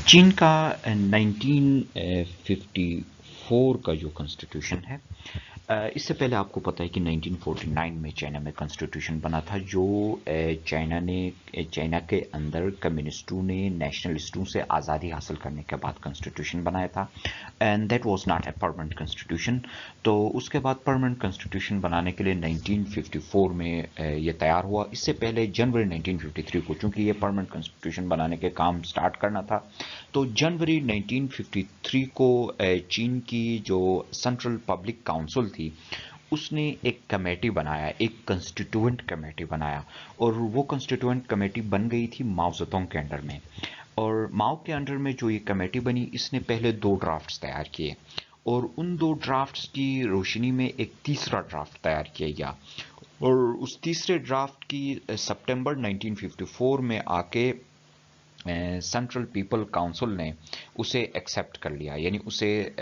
चीन का 1954 का जो कॉन्स्टिट्यूशन है, इससे पहले आपको पता है कि 1949 में चाइना में कॉन्स्टिट्यूशन बना था, जो चाइना के अंदर कम्युनिस्टों ने नेशनलिस्टों से आज़ादी हासिल करने के बाद कॉन्स्टिट्यूशन बनाया था, and that was not a permanent constitution. तो उसके बाद परमानेंट कॉन्स्टिट्यूशन बनाने के लिए 1954 में ये तैयार हुआ। इससे पहले जनवरी 1953 को, चूंकि ये परमानेंट कॉन्स्टिट्यूशन बनाने के काम स्टार्ट करना था, तो जनवरी 1953 को चीन की जो सेंट्रल पब्लिक काउंसिल थी, उसने एक कमेटी बनाया, एक कंस्टिट्यूएंट कमेटी बनाया, और वो कंस्टिट्यूएंट कमेटी बन गई थी माओ ज़ेडोंग के अंडर में। और माओ के अंडर में जो ये कमेटी बनी, इसने पहले 2 ड्राफ्ट्स तैयार किए, और उन 2 ड्राफ्ट्स की रोशनी में एक तीसरा ड्राफ्ट तैयार किया गया, और उस तीसरे ड्राफ्ट की सितंबर 1954 में आके सेंट्रल पीपल काउंसिल ने उसे एक्सेप्ट कर लिया, यानी उसे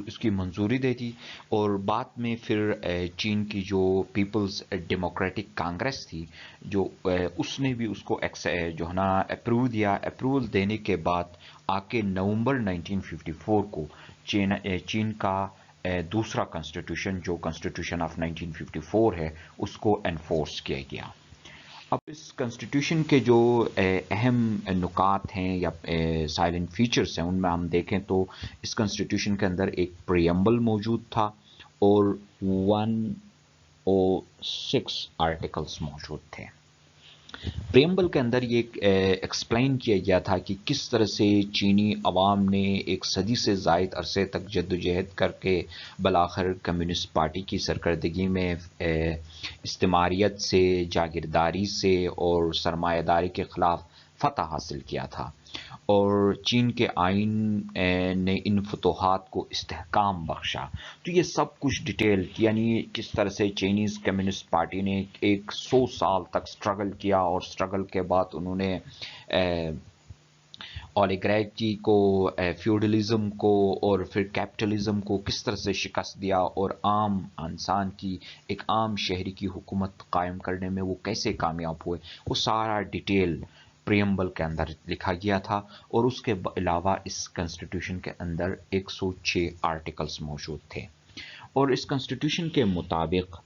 उसकी मंजूरी दे दी। और बाद में फिर चीन की जो पीपल्स डेमोक्रेटिक कांग्रेस थी, जो उसने भी उसको जो है ना अप्रूव दिया। अप्रूवल देने के बाद आके नवंबर 1954 को चीन का दूसरा कॉन्स्टिट्यूशन, जो कॉन्स्टिट्यूशन ऑफ 1954 है, उसको एनफोर्स किया गया। अब इस कॉन्स्टिट्यूशन के जो अहम नुकात हैं या साइलेंट फीचर्स हैं, उनमें हम देखें तो इस कॉन्स्टिट्यूशन के अंदर एक प्रियम्बल मौजूद था, और 106 आर्टिकल्स मौजूद थे। प्रियम्बल के अंदर ये एक्सप्लेन किया गया था कि किस तरह से चीनी अवाम ने एक सदी से ज़ायद अरसे तक जद्दोजहद करके बलाखिर कम्युनिस्ट पार्टी की सरकर्दगी में इस्तेमारियत से, जागीरदारी से और सरमायादारी के ख़िलाफ़ फ़तह हासिल किया था, और चीन के आइन ने इन फतूहात को इस्तेहकाम बख्शा। तो ये सब कुछ डिटेल, यानी किस तरह से चाइनीज़ कम्युनिस्ट पार्टी ने 100 साल तक स्ट्रगल किया, और स्ट्रगल के बाद उन्होंने ओलिगार्की को, फ्यूडलिज्म को और फिर कैपिटलिज्म को किस तरह से शिकस्त दिया, और आम इंसान की, एक आम शहरी की हुकूमत कायम करने में वो कैसे कामयाब हुए, वो सारा डिटेल प्रियम्बल के अंदर लिखा गया था। और उसके अलावा इस कॉन्स्टिट्यूशन के अंदर 106 आर्टिकल्स मौजूद थे, और इस कॉन्स्टिट्यूशन के मुताबिक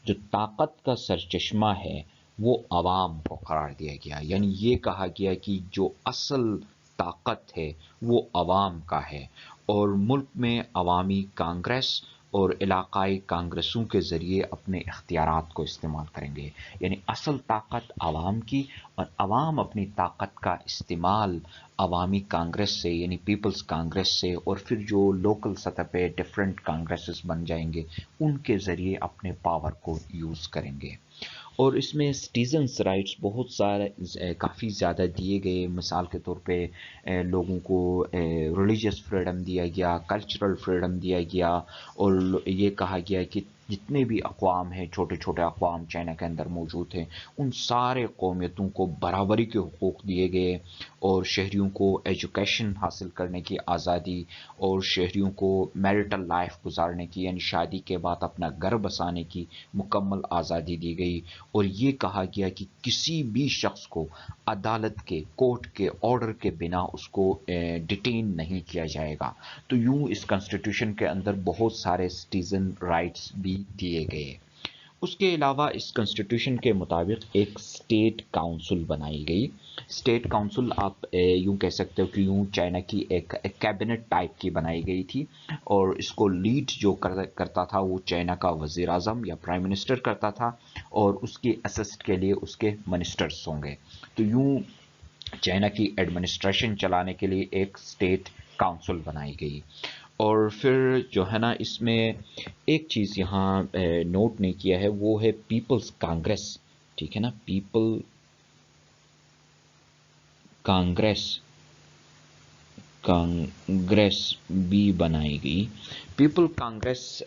जो ताकत का सरचश्मा है वो अवाम को करार दिया गया, यानी ये कहा गया कि जो असल ताकत है वो अवाम का है, और मुल्क में अवामी कांग्रेस और इलाकाई कांग्रेसों के ज़रिए अपने इख्तियारात को इस्तेमाल करेंगे, यानी असल ताकत अवाम की, और अवाम अपनी ताकत का इस्तेमाल अवामी कांग्रेस से, यानी पीपल्स कांग्रेस से, और फिर जो लोकल सतह पे डिफरेंट कांग्रेसेस बन जाएंगे, उनके ज़रिए अपने पावर को यूज़ करेंगे। और इसमें सिटीजन्स राइट्स बहुत सारे काफ़ी ज़्यादा दिए गए। मिसाल के तौर पे लोगों को रिलीजियस फ्रीडम दिया गया, कल्चरल फ्रीडम दिया गया, और ये कहा गया कि जितने भी अक़वाम हैं, छोटे छोटे अक़वाम चाइना के अंदर मौजूद हैं, उन सारे कौमियतों को बराबरी के हुकूक़ दिए गए, और शहरियों को एजुकेशन हासिल करने की आज़ादी, और शहरियों को मैरिटल लाइफ गुजारने की, यानी शादी के बाद अपना घर बसाने की मुकम्मल आज़ादी दी गई। और ये कहा गया कि किसी भी शख्स को अदालत के, कोर्ट के ऑर्डर के बिना उसको डिटेन नहीं किया जाएगा। तो यूं इस कॉन्स्टिट्यूशन के अंदर बहुत सारे सिटीजन राइट्स भी दिए गए। उसके अलावा इस कॉन्स्टिट्यूशन के मुताबिक एक स्टेट काउंसिल बनाई गई। स्टेट काउंसिल आप यूं कह सकते हो कि यूं चाइना की एक कैबिनेट टाइप की बनाई गई थी, और इसको लीड जो करता था वो चाइना का वज़ीर आज़म या प्राइम मिनिस्टर करता था, और उसकी असिस्ट के लिए उसके मिनिस्टर्स होंगे। तो यूं चाइना की एडमिनिस्ट्रेशन चलाने के लिए एक स्टेट काउंसिल बनाई गई। और फिर जो है ना, इसमें एक चीज़ यहाँ नोट नहीं किया है, वो है पीपल्स कांग्रेस। ठीक है ना, पीपल कांग्रेस, कांग्रेस भी बनाई गई। पीपल कांग्रेस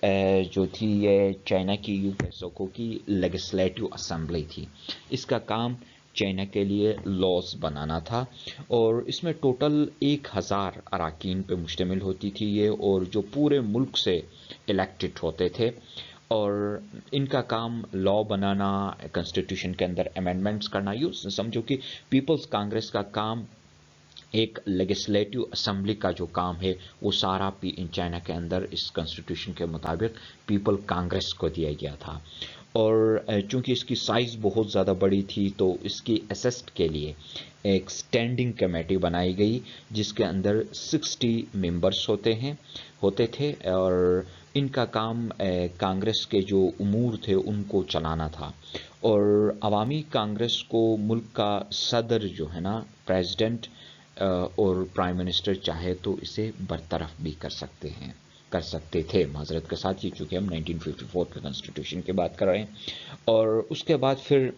जो थी, ये चाइना की यूं कह सको कि लेजिस्लेटिव असेंबली थी। इसका काम चाइना के लिए लॉज बनाना था, और इसमें टोटल 1000 अरकान पे मुश्तमिल होती थी ये, और जो पूरे मुल्क से इलेक्टेड होते थे। और इनका काम लॉ बनाना, कॉन्स्टिट्यूशन के अंदर अमेंडमेंट्स करना। यूँ समझो कि पीपल्स कांग्रेस का काम एक लेजिस्लेटिव असम्बली का जो काम है वो सारा चाइना के अंदर इस कॉन्स्टिट्यूशन के मुताबिक पीपल कांग्रेस को दिया गया था। और चूंकि इसकी साइज़ बहुत ज़्यादा बड़ी थी तो इसकी असिस्ट के लिए एक स्टैंडिंग कमेटी बनाई गई जिसके अंदर 60 मेंबर्स होते थे और इनका काम कांग्रेस के जो उमूर थे उनको चलाना था। और अवामी कांग्रेस को मुल्क का सदर जो है ना, प्रेसिडेंट और प्राइम मिनिस्टर चाहे तो इसे बरतरफ भी कर सकते थे। माजरत के साथ, ये चूँकि हम 1954 के कॉन्स्टिट्यूशन की बात कर रहे हैं। और उसके बाद फिर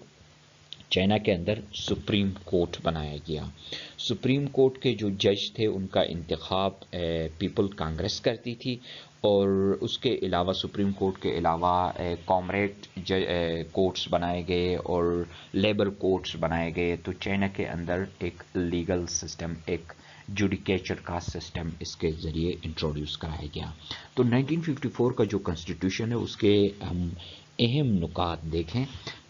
चाइना के अंदर सुप्रीम कोर्ट बनाया गया। सुप्रीम कोर्ट के जो जज थे उनका इंतखाब पीपल कांग्रेस करती थी। और उसके अलावा सुप्रीम कोर्ट के अलावा कॉमरेड कोर्ट्स बनाए गए और लेबर कोर्ट्स बनाए गए। तो चाइना के अंदर एक लीगल सिस्टम, एक जुडिकेचर का सिस्टम इसके ज़रिए इंट्रोड्यूस कराया गया। तो 1954 का जो कॉन्स्टिट्यूशन है उसके हम अहम नुकात देखें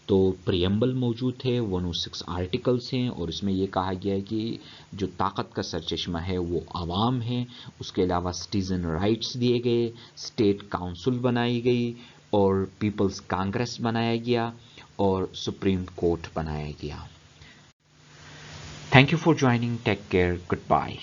तो प्रियम्बल मौजूद थे, 106 आर्टिकल्स हैं और इसमें यह कहा गया है कि जो ताकत का सरचश्मा है वो आवाम है। उसके अलावा सिटीज़न राइट्स दिए गए, स्टेट काउंसिल बनाई गई और पीपल्स कांग्रेस बनाया गया और सुप्रीम कोर्ट बनाया गया। Thank you for joining, take care, good bye.